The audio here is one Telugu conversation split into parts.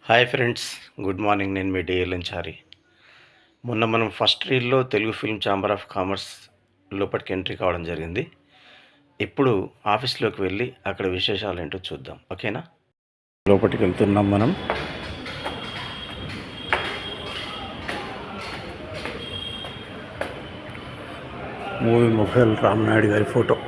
Hi friends, good morning. నేను మీ డిఎల్ఎన్ చారి. మొన్న మనం ఫస్ట్ రీల్లో Telugu film chamber of commerce లోపలికి ఎంట్రీ కావడం జరిగింది. ఇప్పుడు ఆఫీస్లోకి వెళ్ళి అక్కడ విశేషాలు ఏంటో చూద్దాం. ఓకేనా? లోపలికి వెళ్తున్నాం మనం. మూవీ మొబైల్ రామనాయుడు గారి photo.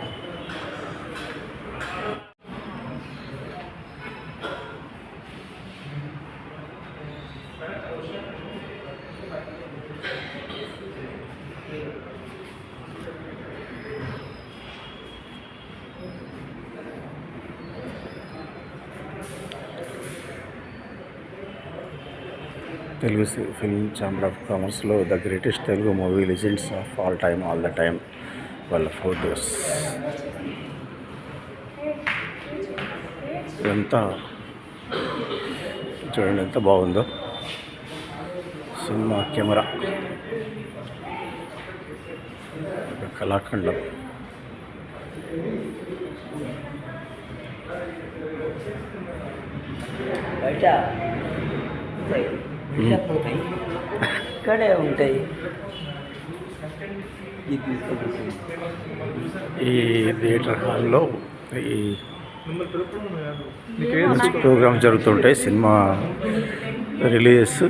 Telugu film chamber of కామర్స్లో the greatest Telugu movie legends of all the time వాళ్ళ ఫోటోస్. ఇదంతా చూడండి ఎంత బాగుందో. సినిమా కెమెరా, కళాఖండం. బయట ఇక్కడే ఉంటాయి. ఈ థియేటర్ హాల్లో ఈ ప్రోగ్రామ్స్ జరుగుతుంటాయి. సినిమా రిలీజెస్,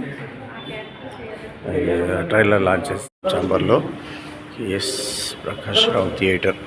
ట్రైలర్ లాంచెస్ ఛాంబర్లో. S Prakash Rao theatre.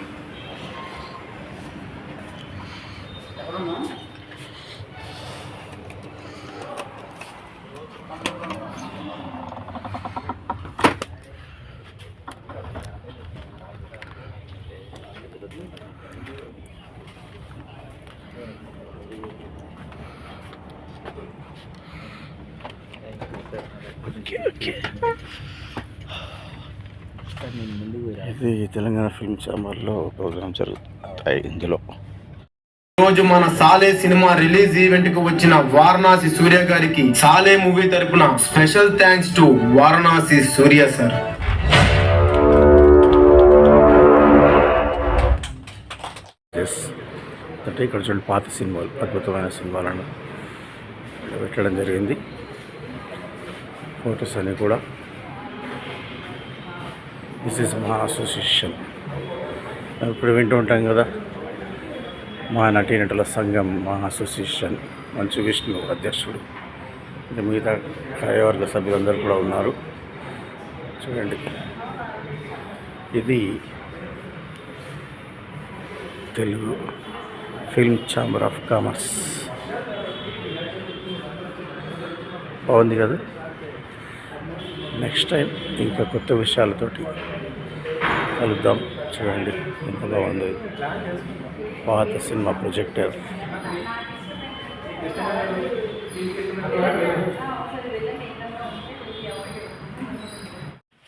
ఇది తెలంగాణ ఫిల్మ్ ఛాంబర్లో ప్రోగ్రామ్ జరుగుతాయి. ఇందులో రోజు మన సాలే సినిమా రిలీజ్ ఈవెంట్ కు వచ్చిన వారణాసి సూర్య గారికి సాలే మూవీ తరపున special thanks to Varanasi Surya sir. అంటే ఇక్కడ చూడండి, పాత సినిమాలు, అద్భుతమైన సినిమాలను పెట్టడం జరిగింది. ఫొటోస్ అన్నీ కూడా. దిస్ ఈజ్ మా అసోసియేషన్. ఇప్పుడు వింటూ ఉంటాం కదా, మా నటీనటుల సంఘం, మా అసోసియేషన్. మంచు విష్ణు అధ్యక్షుడు. ఇంకా మిగతా కార్యవర్గ సభ్యులందరూ కూడా ఉన్నారు. చూడండి, ఇది Telugu film chamber of commerce. బాగుంది కదా. నెక్స్ట్ టైం ఇంకా కొత్త విషయాలతోటి కలుద్దాం. చూడండి ఎంత బాగుంది. పాత సినిమా ప్రొజెక్టర్.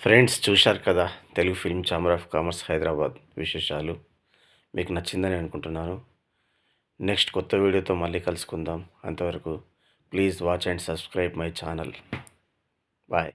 ఫ్రెండ్స్, చూశారు కదా Telugu film chamber of commerce Hyderabad విశేషాలు. మీకు నచ్చిందని అనుకుంటున్నాను. నెక్స్ట్ కొత్త వీడియోతో మళ్ళీ కలుసుకుందాం. అంతవరకు please watch and subscribe my channel. Bye.